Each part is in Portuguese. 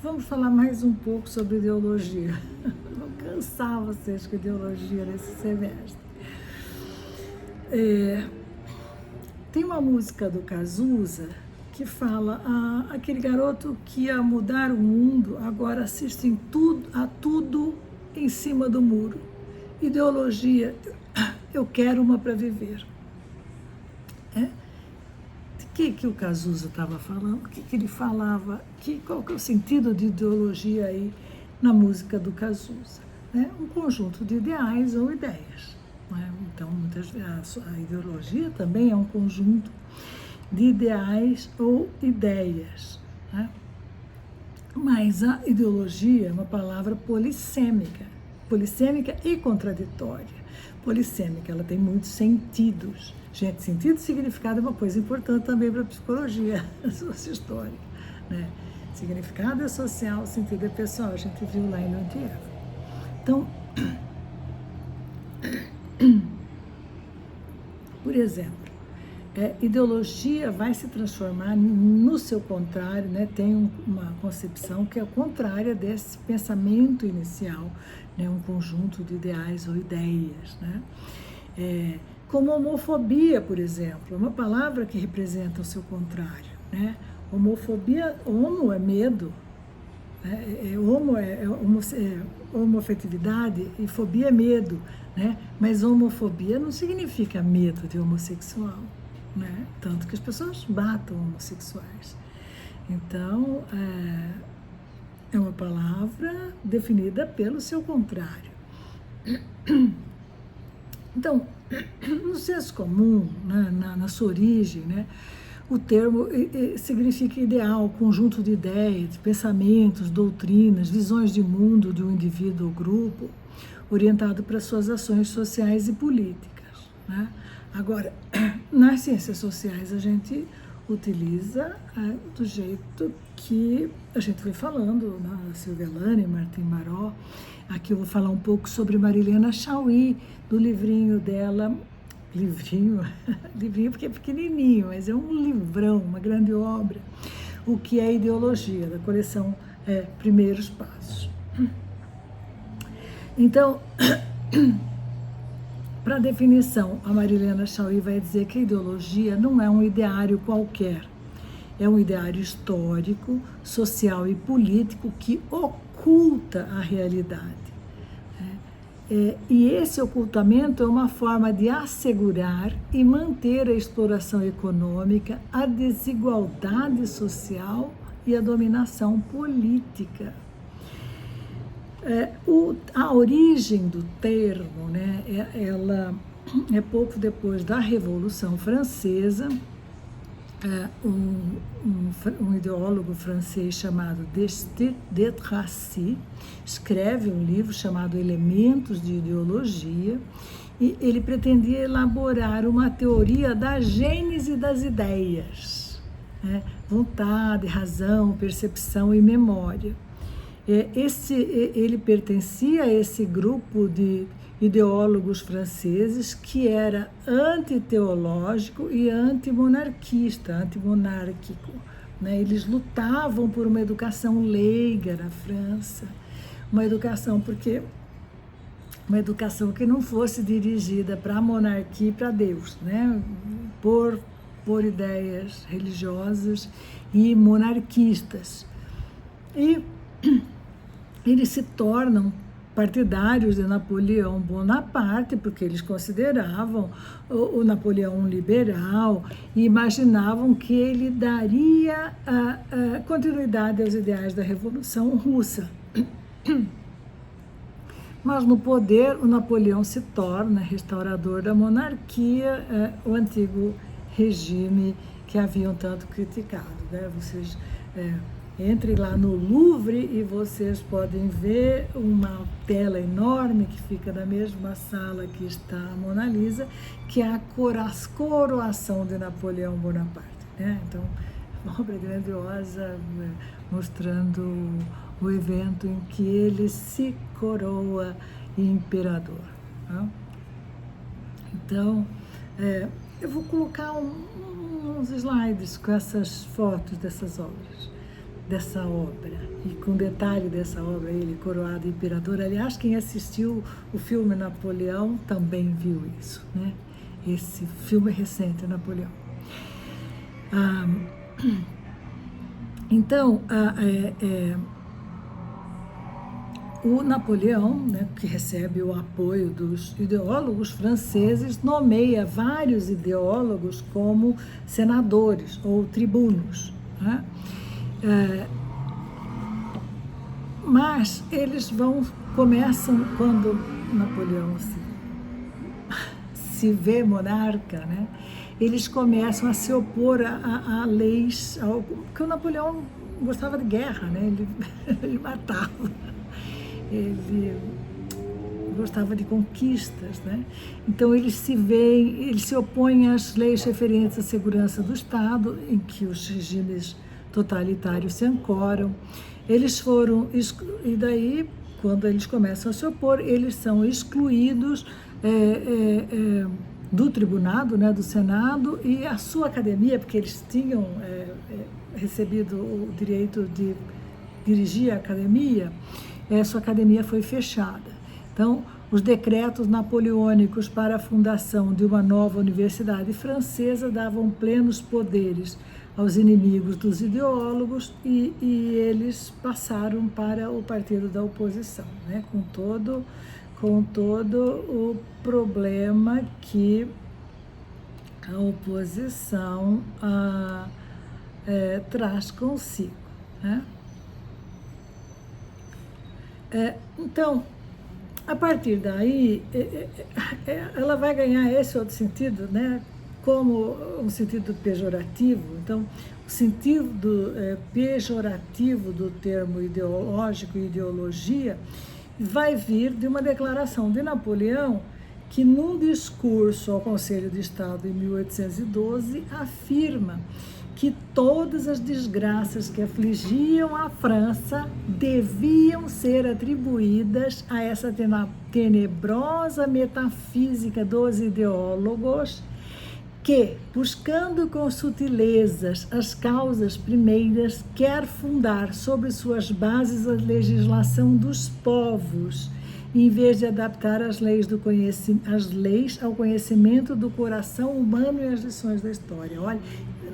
Vamos falar mais um pouco sobre ideologia. Vou cansar vocês com ideologia nesse semestre. Tem uma música do Cazuza que fala aquele garoto que ia mudar o mundo, agora assiste a tudo em cima do muro. Ideologia, eu quero uma para viver. De que o Cazuza estava falando? O que ele falava? Qual que é o sentido de ideologia aí na música do Cazuza? Um conjunto de ideais ou ideias. Então, muitas vezes, a ideologia também é um conjunto de ideais ou ideias. Mas a ideologia é uma palavra polissêmica e contraditória. Polissêmica, ela tem muitos sentidos. Gente, sentido e significado é uma coisa importante também para a psicologia sociohistórica, né? Significado é social, sentido é pessoal, a gente viu lá em Montiero. Então, por exemplo, ideologia vai se transformar no seu contrário, né? Tem uma concepção que é contrária desse pensamento inicial, né? Um conjunto de ideais ou ideias, né? Como homofobia, por exemplo, uma palavra que representa o seu contrário, né? Homofobia, homo é medo, homoafetividade e fobia é medo, né? Mas homofobia não significa medo de homossexual, né? Tanto que as pessoas matam homossexuais. Então, é uma palavra definida pelo seu contrário. Então, no senso comum, né, na sua origem, né, o termo significa ideal, conjunto de ideias, de pensamentos, doutrinas, visões de mundo de um indivíduo ou grupo, orientado para suas ações sociais e políticas, né? Agora, nas ciências sociais a gente utiliza do jeito que a gente foi falando, né? Silvia Lane, Martim Baró. Aqui eu vou falar um pouco sobre Marilena Chaui, do livrinho dela, livrinho porque é pequenininho, mas é um livrão, uma grande obra, O que é Ideologia, da coleção Primeiros Passos. Então, para definição, a Marilena Chaui vai dizer que a ideologia não é um ideário qualquer, é um ideário histórico, social e político que oculta a realidade. E esse ocultamento é uma forma de assegurar e manter a exploração econômica, a desigualdade social e a dominação política. A origem do termo, né, ela é pouco depois da Revolução Francesa. Um ideólogo francês chamado Destutt de Tracy escreve um livro chamado Elementos de Ideologia, e ele pretendia elaborar uma teoria da gênese das ideias, né? Vontade, razão, percepção e memória. Ele pertencia a esse grupo de ideólogos franceses que era antiteológico e antimonarquista, antimonárquico, né? Eles lutavam por uma educação leiga na França, uma educação que não fosse dirigida para a monarquia e para Deus, né? Por ideias religiosas e monarquistas. E eles se tornam partidários de Napoleão Bonaparte, porque eles consideravam o Napoleão um liberal e imaginavam que ele daria a continuidade aos ideais da Revolução Russa. Mas no poder, o Napoleão se torna restaurador da monarquia, o antigo regime que haviam tanto criticado, né? Vocês entrem lá no Louvre e vocês podem ver uma tela enorme que fica na mesma sala que está a Mona Lisa, que é a coroação de Napoleão Bonaparte, né? Então, uma obra grandiosa, mostrando o evento em que ele se coroa imperador, né? Então, eu vou colocar uns slides com essas fotos dessas obras. dessa obra, e com detalhe dessa obra, ele coroado imperador. Aliás, quem assistiu o filme Napoleão também viu isso, né? Esse filme recente, Napoleão. Então, o Napoleão, né, que recebe o apoio dos ideólogos franceses, nomeia vários ideólogos como senadores ou tribunos, né? Mas eles começam, quando Napoleão se vê monarca, né? Eles começam a se opor a leis, porque o Napoleão gostava de guerra, né? Ele matava, ele gostava de conquistas, né? Então eles se opõem às leis referentes à segurança do Estado, em que os regimes totalitários se ancoram. Eles e daí, quando eles começam a se opor, eles são excluídos do tribunado, né, do Senado, e a sua academia, porque eles tinham recebido o direito de dirigir a academia, sua academia foi fechada. Então, os decretos napoleônicos para a fundação de uma nova universidade francesa davam plenos poderes aos inimigos dos ideólogos, e eles passaram para o partido da oposição, né? com todo o problema que a oposição traz consigo, né? Então, a partir daí, ela vai ganhar esse outro sentido, né? Como um sentido pejorativo. Então, o sentido pejorativo do termo ideológico e ideologia vai vir de uma declaração de Napoleão, que num discurso ao Conselho de Estado em 1812 afirma que todas as desgraças que afligiam a França deviam ser atribuídas a essa tenebrosa metafísica dos ideólogos, que, buscando com sutilezas as causas primeiras, quer fundar sobre suas bases a legislação dos povos, em vez de adaptar as leis ao conhecimento do coração humano e às lições da história. Olha,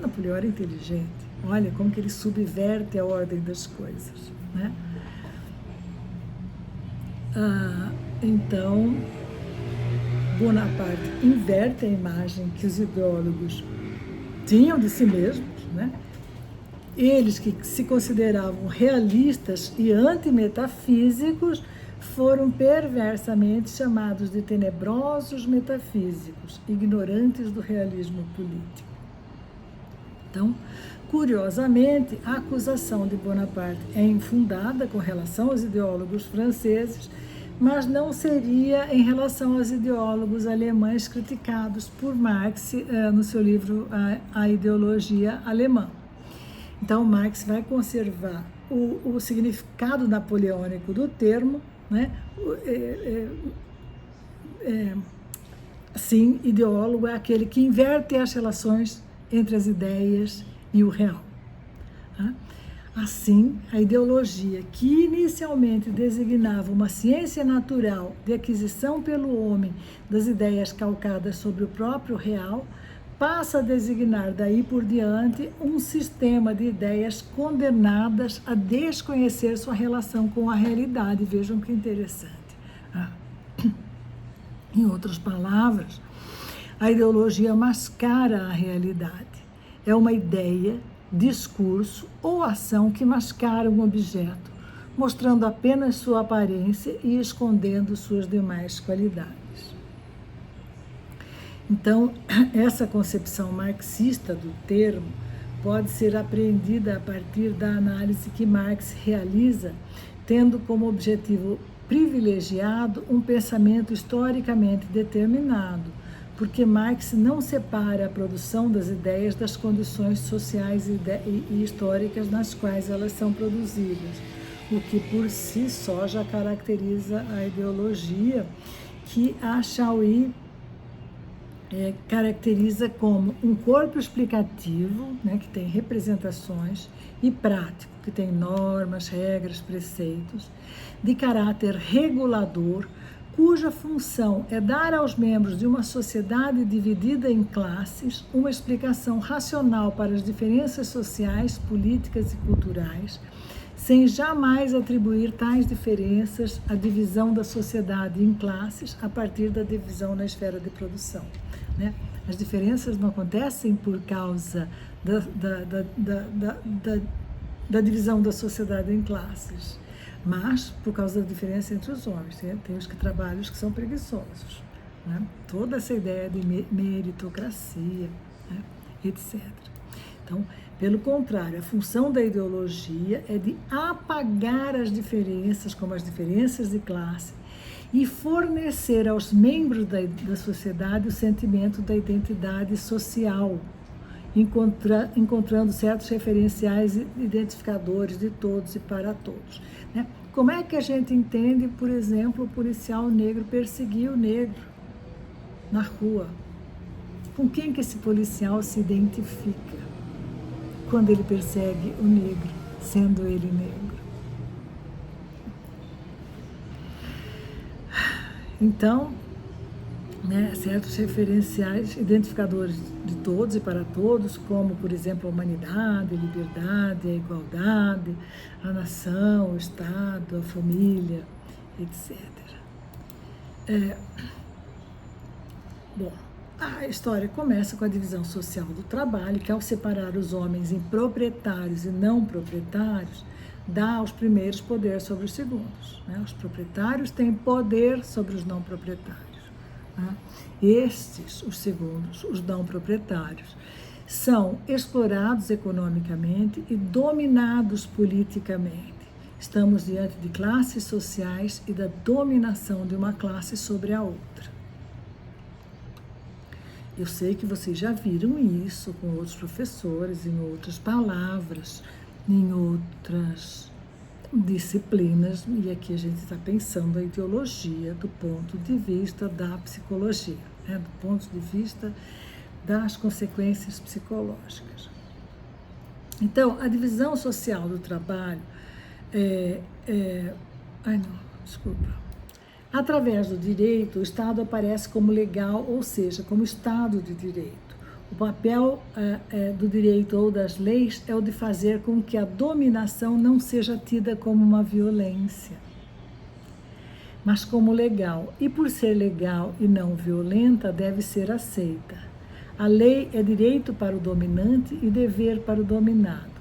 Napoleão era inteligente. Olha como que ele subverte a ordem das coisas, né? Então, Bonaparte inverte a imagem que os ideólogos tinham de si mesmos, né? Eles que se consideravam realistas e antimetafísicos foram perversamente chamados de tenebrosos metafísicos, ignorantes do realismo político. Então, curiosamente, a acusação de Bonaparte é infundada com relação aos ideólogos franceses, mas não seria em relação aos ideólogos alemães criticados por Marx no seu livro A Ideologia Alemã. Então, Marx vai conservar o significado napoleônico do termo, né? Sim, ideólogo é aquele que inverte as relações entre as ideias e o real. Assim, a ideologia, que inicialmente designava uma ciência natural de aquisição pelo homem das ideias calcadas sobre o próprio real, passa a designar daí por diante um sistema de ideias condenadas a desconhecer sua relação com a realidade. Vejam que interessante. Em outras palavras, a ideologia mascara a realidade. É uma ideia, discurso ou ação que mascara um objeto, mostrando apenas sua aparência e escondendo suas demais qualidades. Então, essa concepção marxista do termo pode ser apreendida a partir da análise que Marx realiza, tendo como objetivo privilegiado um pensamento historicamente determinado, porque Marx não separa a produção das ideias das condições sociais e históricas nas quais elas são produzidas, o que por si só já caracteriza a ideologia que a Chauí caracteriza como um corpo explicativo, né, que tem representações, e prático, que tem normas, regras, preceitos, de caráter regulador, cuja função é dar aos membros de uma sociedade dividida em classes uma explicação racional para as diferenças sociais, políticas e culturais, sem jamais atribuir tais diferenças à divisão da sociedade em classes a partir da divisão na esfera de produção. Né? As diferenças não acontecem por causa da divisão da sociedade em classes, mas por causa da diferença entre os homens. Tem os trabalhos que são preguiçosos, né? Toda essa ideia de meritocracia, né? Etc. Então, pelo contrário, a função da ideologia é de apagar as diferenças, como as diferenças de classe, e fornecer aos membros da sociedade o sentimento da identidade social, encontrando certos referenciais identificadores de todos e para todos. Né? Como é que a gente entende, por exemplo, o policial negro perseguir o negro na rua? Com quem que esse policial se identifica quando ele persegue o negro, sendo ele negro? Então, né, certos referenciais identificadores de todos e para todos, como, por exemplo, a humanidade, a liberdade, a igualdade, a nação, o Estado, a família, etc. Bom, a história começa com a divisão social do trabalho, que ao separar os homens em proprietários e não proprietários, dá aos primeiros poder sobre os segundos. Né? Os proprietários têm poder sobre os não proprietários. Né? Estes, os segundos, os não proprietários, são explorados economicamente e dominados politicamente. Estamos diante de classes sociais e da dominação de uma classe sobre a outra. Eu sei que vocês já viram isso com outros professores, em outras palavras, em outras disciplinas, e aqui a gente está pensando a ideologia do ponto de vista da psicologia, né? Do ponto de vista das consequências psicológicas. Então, a divisão social do trabalho através do direito, o Estado aparece como legal, ou seja, como Estado de direito. O papel do direito ou das leis é o de fazer com que a dominação não seja tida como uma violência, mas como legal. E por ser legal e não violenta, deve ser aceita. A lei é direito para o dominante e dever para o dominado.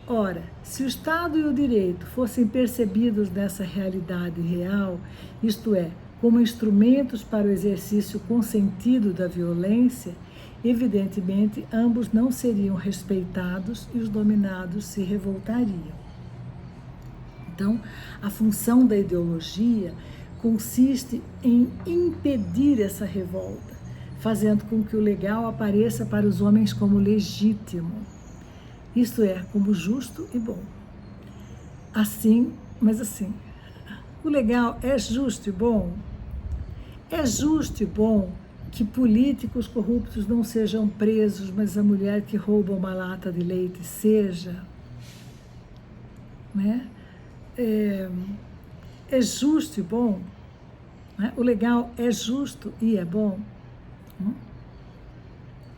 Ora, se o Estado e o direito fossem percebidos nessa realidade real, isto é, como instrumentos para o exercício consentido da violência, evidentemente, ambos não seriam respeitados e os dominados se revoltariam. Então, a função da ideologia consiste em impedir essa revolta, fazendo com que o legal apareça para os homens como legítimo, isto é, como justo e bom. Assim, o legal é justo e bom? É justo e bom que políticos corruptos não sejam presos, mas a mulher que rouba uma lata de leite seja? Né? É justo e bom? Né? O legal é justo e é bom?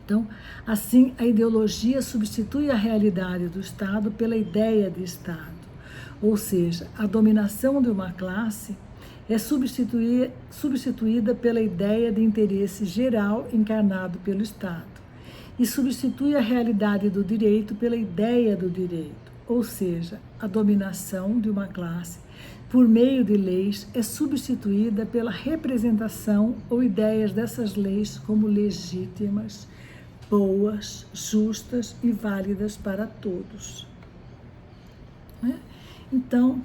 Então, assim, a ideologia substitui a realidade do Estado pela ideia de Estado. Ou seja, a dominação de uma classe é substituída pela ideia de interesse geral encarnado pelo Estado. E substitui a realidade do direito pela ideia do direito. Ou seja, a dominação de uma classe por meio de leis é substituída pela representação ou ideias dessas leis como legítimas, boas, justas e válidas para todos. Então,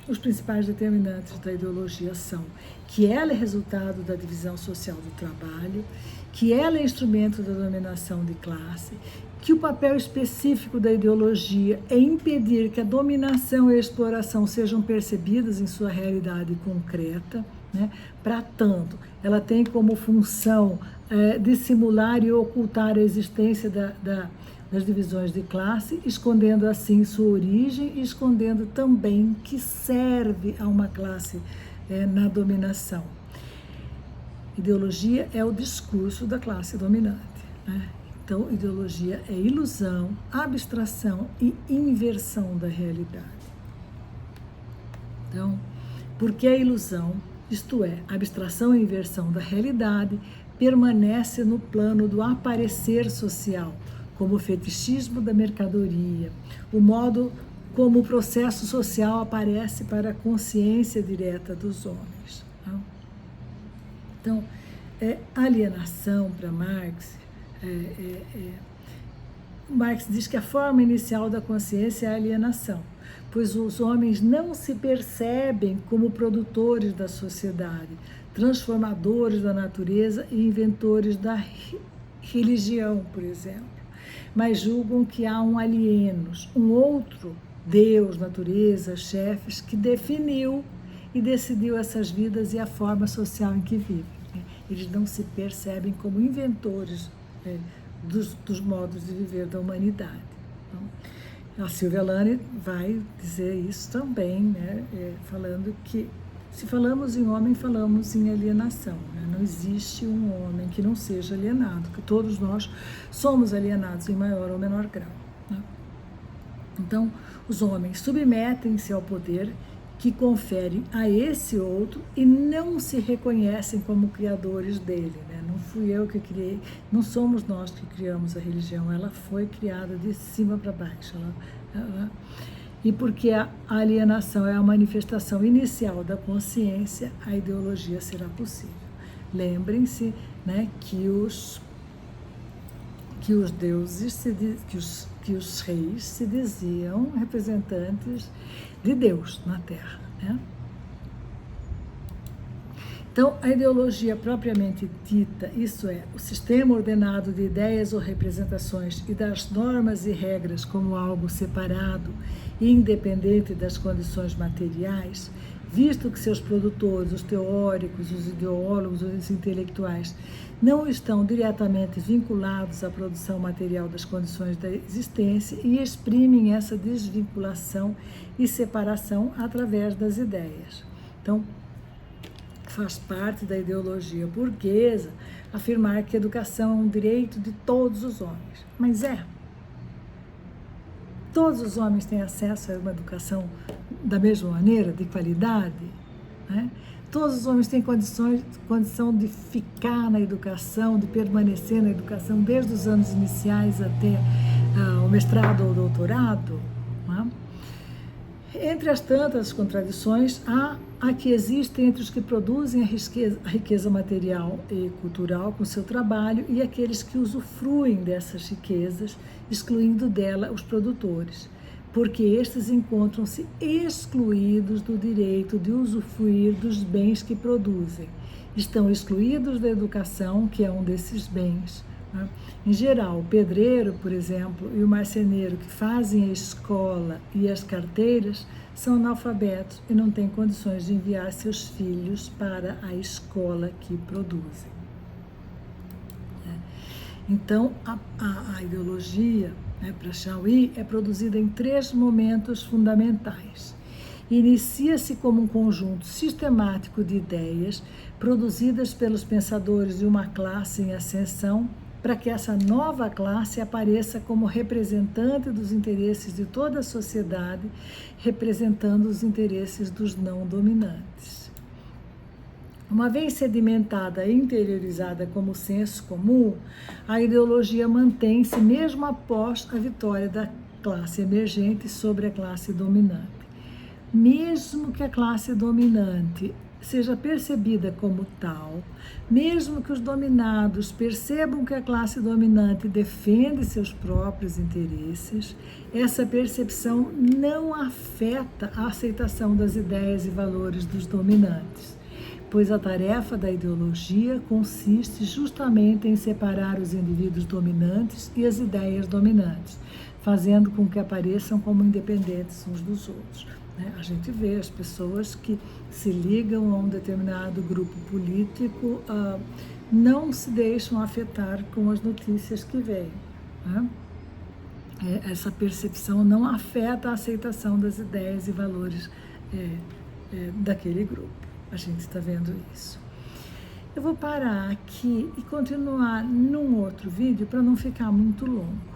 Os principais determinantes da ideologia são que ela é resultado da divisão social do trabalho, que ela é instrumento da dominação de classe, que o papel específico da ideologia é impedir que a dominação e a exploração sejam percebidas em sua realidade concreta, né? Para tanto, ela tem como função dissimular e ocultar a existência das divisões de classe, escondendo assim sua origem e escondendo também que serve a uma classe na dominação. Ideologia é o discurso da classe dominante, né? Então, ideologia é ilusão, abstração e inversão da realidade. Então, porque a ilusão, isto é, abstração e inversão da realidade, permanece no plano do aparecer social, como o fetichismo da mercadoria, o modo como o processo social aparece para a consciência direta dos homens. Não? Então, alienação para Marx, Marx diz que a forma inicial da consciência é a alienação, pois os homens não se percebem como produtores da sociedade, transformadores da natureza e inventores da religião, por exemplo, mas julgam que há um alienos, um outro Deus, natureza, chefes, que definiu e decidiu essas vidas e a forma social em que vivem. Eles não se percebem como inventores dos modos de viver da humanidade. Então, a Silvia Lane vai dizer isso também, né? Falando que se falamos em homem, falamos em alienação. Né? Não existe um homem que não seja alienado, que todos nós somos alienados em maior ou menor grau. Né? Então, os homens submetem-se ao poder que confere a esse outro e não se reconhecem como criadores dele. Né? Não fui eu que criei, não somos nós que criamos a religião, ela foi criada de cima para baixo. E porque a alienação é a manifestação inicial da consciência, a ideologia será possível. Lembrem-se, né, que os deuses, que os reis se diziam representantes de Deus na Terra. Né? Então, a ideologia propriamente dita, isso é, o sistema ordenado de ideias ou representações e das normas e regras como algo separado e independente das condições materiais, visto que seus produtores, os teóricos, os ideólogos, os intelectuais, não estão diretamente vinculados à produção material das condições da existência e exprimem essa desvinculação e separação através das ideias. Então, faz parte da ideologia burguesa afirmar que a educação é um direito de todos os homens. Mas todos os homens têm acesso a uma educação da mesma maneira, de qualidade, né? Todos os homens têm condição de ficar na educação, de permanecer na educação desde os anos iniciais até o mestrado ou doutorado. Né? Entre as tantas contradições, há a que existem entre os que produzem a riqueza material e cultural com seu trabalho e aqueles que usufruem dessas riquezas, excluindo dela os produtores, porque estes encontram-se excluídos do direito de usufruir dos bens que produzem. Estão excluídos da educação, que é um desses bens. Né? Em geral, o pedreiro, por exemplo, e o marceneiro que fazem a escola e as carteiras são analfabetos e não têm condições de enviar seus filhos para a escola que produzem. Então, a ideologia, para Chauí, é produzida em 3 momentos fundamentais. Inicia-se como um conjunto sistemático de ideias produzidas pelos pensadores de uma classe em ascensão, para que essa nova classe apareça como representante dos interesses de toda a sociedade, representando os interesses dos não dominantes. Uma vez sedimentada e interiorizada como senso comum, a ideologia mantém-se mesmo após a vitória da classe emergente sobre a classe dominante. Mesmo que a classe dominante seja percebida como tal, mesmo que os dominados percebam que a classe dominante defende seus próprios interesses, essa percepção não afeta a aceitação das ideias e valores dos dominantes, pois a tarefa da ideologia consiste justamente em separar os indivíduos dominantes e as ideias dominantes, fazendo com que apareçam como independentes uns dos outros. A gente vê as pessoas que se ligam a um determinado grupo político, não se deixam afetar com as notícias que vêm. Essa percepção não afeta a aceitação das ideias e valores daquele grupo. A gente está vendo isso. Eu vou parar aqui e continuar num outro vídeo para não ficar muito longo.